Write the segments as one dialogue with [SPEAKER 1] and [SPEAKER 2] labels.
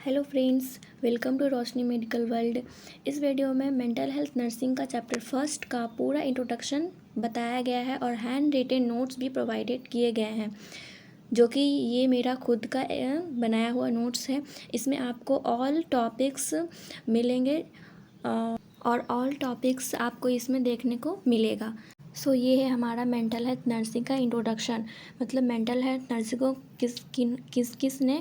[SPEAKER 1] Hello friends, welcome to Roshni medical world. इस video में mental health nursing का chapter first का पूरा इंट्रोडक्शन बताया गया है और हैंड रिटेन नोट्स भी प्रोवाइडेड किए गए हैं, जो कि ये मेरा खुद का बनाया हुआ नोट्स है। इसमें आपको ऑल टॉपिक्स मिलेंगे और ऑल टॉपिक्स आपको इसमें देखने को मिलेगा। सो ये है हमारा मेंटल हेल्थ नर्सिंग का इंट्रोडक्शन। मतलब मेंटल हेल्थ नर्सिंग को किस ने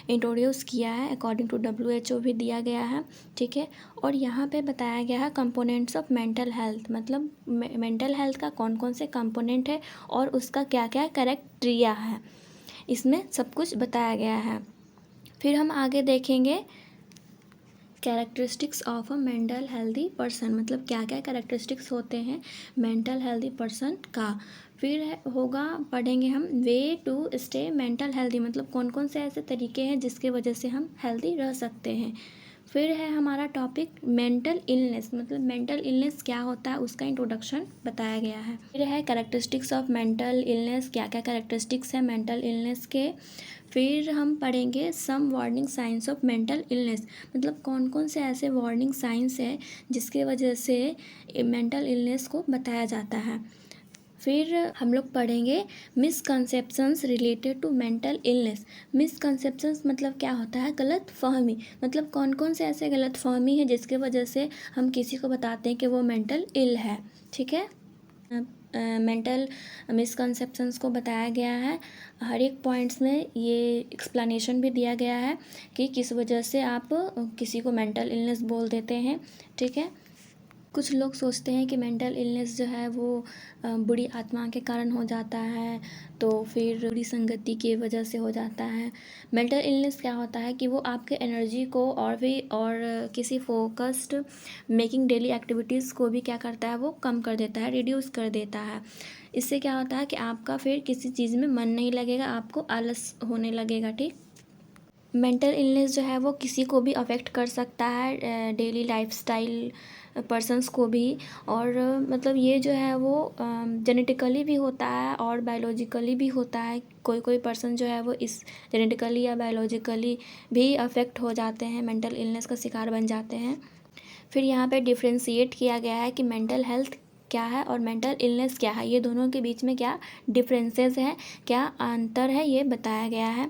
[SPEAKER 1] इंट्रोड्यूस किया है, अकॉर्डिंग टू WHO भी दिया गया है, ठीक है। और यहाँ पे बताया गया है कंपोनेंट्स ऑफ मेंटल हेल्थ, मतलब मेंटल हेल्थ का कौन कौन से कंपोनेंट है और उसका क्या क्या क्राइटेरिया है, इसमें सब कुछ बताया गया है। फिर हम आगे देखेंगे characteristics of a mental healthy person, मतलब क्या क्या कैरेक्टरिस्टिक्स होते हैं मेंटल हेल्दी पर्सन का। फिर होगा पढ़ेंगे हम way to stay mental healthy, मतलब कौन कौन से ऐसे तरीके हैं जिसके वजह से हम हेल्दी रह सकते हैं। फिर है हमारा टॉपिक मेंटल इलनेस, मतलब मेंटल इलनेस क्या होता है उसका इंट्रोडक्शन बताया गया है। फिर है कैरेक्टरिस्टिक्स ऑफ मेंटल इलनेस, क्या क्या कैरेक्टरिस्टिक्स है मेंटल इलनेस के। फिर हम पढ़ेंगे some warning signs of mental illness, मतलब कौन कौन से ऐसे वार्निंग साइंस है जिसके वजह से मेंटल इलनेस को बताया जाता है। फिर हम लोग पढ़ेंगे misconceptions related to mental illness. Misconceptions मतलब क्या होता है, गलत फहमी, मतलब कौन कौन से ऐसे गलत फहमी है जिसके वजह से हम किसी को बताते हैं कि वो मेंटल इल है, ठीक है। मेंटल मिसकंसेप्शंस को बताया गया है, हर एक पॉइंट्स में ये एक्सप्लेनेशन भी दिया गया है कि किस वजह से आप किसी को मेंटल इलनेस बोल देते हैं, ठीक है। कुछ लोग सोचते हैं कि मेंटल इलनेस जो है वो बुरी आत्मा के कारण हो जाता है, तो फिर बुरी संगति की वजह से हो जाता है। मेंटल इलनेस क्या होता है कि वो आपके एनर्जी को और किसी फोकस्ड मेकिंग डेली एक्टिविटीज़ को भी क्या करता है, वो कम कर देता है, रिड्यूस कर देता है। इससे क्या होता है कि आपका फिर किसी चीज़ में मन नहीं लगेगा, आपको आलस होने लगेगा, ठीक। मेंटल इलनेस जो है वो किसी को भी अफेक्ट कर सकता है, डेली लाइफस्टाइल पर्सन्स को भी। और मतलब ये जो है वो जेनेटिकली भी होता है और बायोलॉजिकली भी होता है। कोई कोई पर्सन जो है वो इस जेनेटिकली या बायोलॉजिकली भी अफेक्ट हो जाते हैं, मेंटल इलनेस का शिकार बन जाते हैं। फिर यहाँ पे डिफ्रेंशिएट किया गया है कि मेंटल हेल्थ क्या है और मेंटल इलनेस क्या है, ये दोनों के बीच में क्या डिफरेंसेस है, क्या अंतर है, ये बताया गया है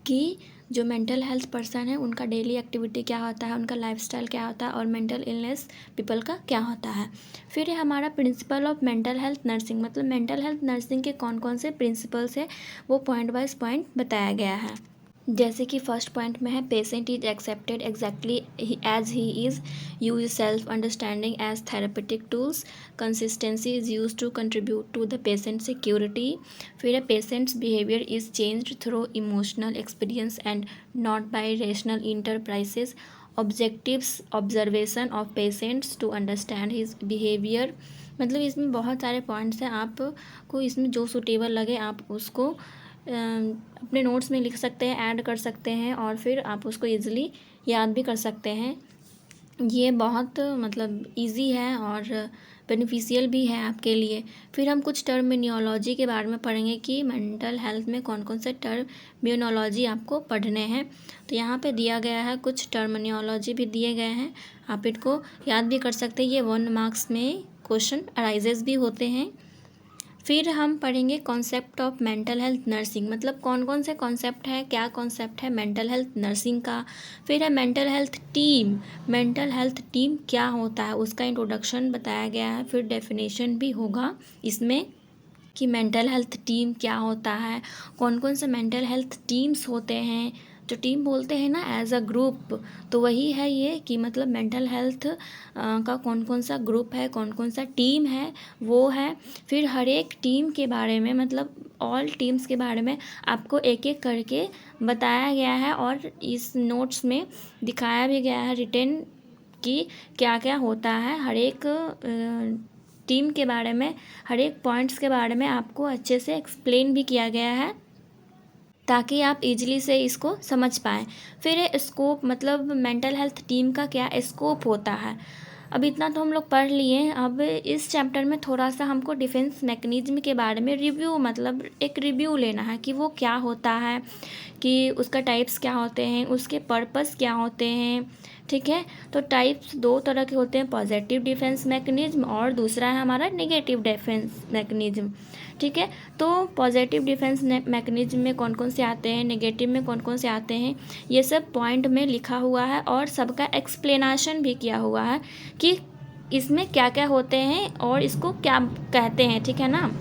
[SPEAKER 1] कि जो मेंटल हेल्थ पर्सन है उनका डेली एक्टिविटी क्या होता है, उनका लाइफस्टाइल क्या होता है, और मेंटल इलनेस पीपल का क्या होता है। फिर है हमारा principle of mental health nursing, मतलब मेंटल हेल्थ नर्सिंग के कौन कौन से प्रिंसिपल्स है वो पॉइंट वाइज पॉइंट बताया गया है। जैसे कि फर्स्ट पॉइंट में है patient is accepted exactly as he is, use self understanding as therapeutic tools, consistency is use to contribute to the patient security. फिर है patient's behaviour is changed through emotional experience and not by rational enterprises, objectives observation of patients to understand his behaviour. मतलब इसमें बहुत सारे points हैं, आपको इसमें जो सूटेबल लगे आप उसको अपने नोट्स में लिख सकते हैं, ऐड कर सकते हैं और फिर आप उसको ईज़िली याद भी कर सकते हैं। ये बहुत मतलब इजी है और बेनिफिशियल भी है आपके लिए। फिर हम कुछ टर्मिनोलॉजी के बारे में पढ़ेंगे कि मेंटल हेल्थ में कौन कौन से टर्मिनोलॉजी आपको पढ़ने हैं। तो यहाँ पे दिया गया है, कुछ टर्मिनोलॉजी भी दिए गए हैं, आप इनको याद भी कर सकते हैं, ये 1 मार्क्स में क्वेश्चन अराइजेस भी होते हैं। फिर हम पढ़ेंगे concept of mental health nursing, मतलब कौन कौन से कॉन्सेप्ट है, क्या कॉन्सेप्ट है मेंटल हेल्थ नर्सिंग का। फिर है mental health team, mental health team क्या होता है उसका इंट्रोडक्शन बताया गया है। फिर डेफिनेशन भी होगा इसमें कि मेंटल हेल्थ टीम क्या होता है, कौन कौन से मेंटल हेल्थ टीम्स होते हैं। जो टीम बोलते हैं ना एज अ ग्रुप, तो वही है ये कि मतलब मेंटल हेल्थ का कौन कौन सा ग्रुप है, कौन कौन सा टीम है वो है। फिर हर एक टीम के बारे में, मतलब ऑल टीम्स के बारे में आपको एक एक करके बताया गया है और इस नोट्स में दिखाया भी गया है रिटन कि क्या क्या होता है। हर एक टीम के बारे में, हर एक पॉइंट्स के बारे में आपको अच्छे से एक्सप्लेन भी किया गया है ताकि आप इजीली से इसको समझ पाएँ। फिर है स्कोप, मतलब मेंटल हेल्थ टीम का क्या स्कोप होता है। अब इतना तो हम लोग पढ़ लिए। अब इस चैप्टर में थोड़ा सा हमको डिफेंस मैकेनिज्म के बारे में रिव्यू, मतलब एक रिव्यू लेना है कि वो क्या होता है, कि उसका टाइप्स क्या होते हैं, उसके पर्पस क्या होते हैं। ठीक है, तो टाइप्स दो तरह के होते हैं, पॉजिटिव डिफेंस मैकेनिज्म और दूसरा है हमारा नेगेटिव डिफेंस मैकेनिज्म। ठीक है, तो पॉजिटिव डिफेंस मैकेनिज्म में कौन कौन से आते हैं, नेगेटिव में कौन कौन से आते हैं, ये सब पॉइंट में लिखा हुआ है और सबका एक्सप्लेनेशन भी किया हुआ है कि इसमें क्या क्या होते हैं और इसको क्या कहते हैं। ठीक है ना,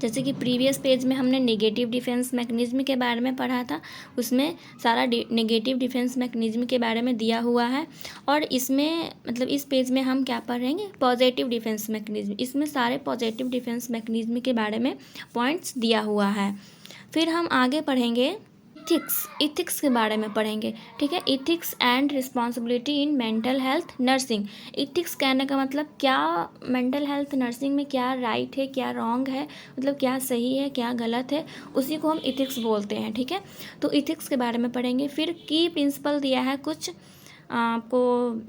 [SPEAKER 1] जैसे कि प्रीवियस पेज में हमने नेगेटिव डिफेंस मैकेनिज्म के बारे में पढ़ा था, उसमें सारा नेगेटिव डिफेंस मैकेनिज्म के बारे में दिया हुआ है। और इसमें मतलब इस पेज में हम क्या पढ़ेंगे, पॉजिटिव डिफेंस मैकेनिज्म, इसमें सारे पॉजिटिव डिफेंस मैकेनिज्म के बारे में पॉइंट्स दिया हुआ है। फिर हम आगे पढ़ेंगे इथिक्स के बारे में पढ़ेंगे। ठीक है, ethics and responsibility in mental health nursing. Ethics कहने का मतलब क्या मेंटल हेल्थ नर्सिंग में क्या राइट है, क्या रॉन्ग है, मतलब क्या सही है, क्या गलत है, उसी को हम इथिक्स बोलते हैं। ठीक है, तो इथिक्स के बारे में पढ़ेंगे। फिर की प्रिंसिपल दिया है कुछ आपको,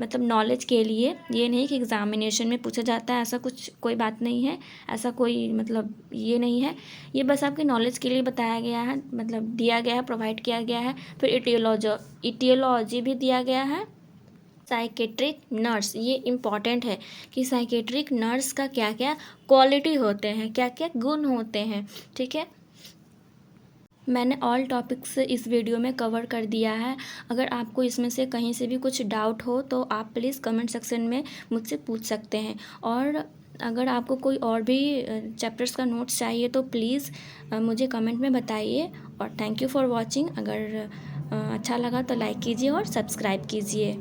[SPEAKER 1] मतलब नॉलेज के लिए, ये नहीं कि एग्ज़ामिनेशन में पूछा जाता है, ऐसा कुछ कोई बात नहीं है, ऐसा कोई मतलब ये नहीं है, ये बस आपके नॉलेज के लिए बताया गया है, मतलब दिया गया है, प्रोवाइड किया गया है। फिर इटियोलॉजी भी दिया गया है। साइकेट्रिक नर्स, ये इम्पॉर्टेंट है कि साइकेट्रिक नर्स का क्या क्या क्वालिटी होते हैं, क्या क्या गुण होते हैं। ठीक है, मैंने ऑल टॉपिक्स इस वीडियो में कवर कर दिया है। अगर आपको इसमें से कहीं से भी कुछ डाउट हो तो आप प्लीज़ कमेंट सेक्शन में मुझसे पूछ सकते हैं। और अगर आपको कोई और भी चैप्टर्स का नोट्स चाहिए तो प्लीज़ मुझे कमेंट में बताइए। और थैंक यू फॉर वॉचिंग। अगर अच्छा लगा तो लाइक कीजिए और सब्सक्राइब कीजिए।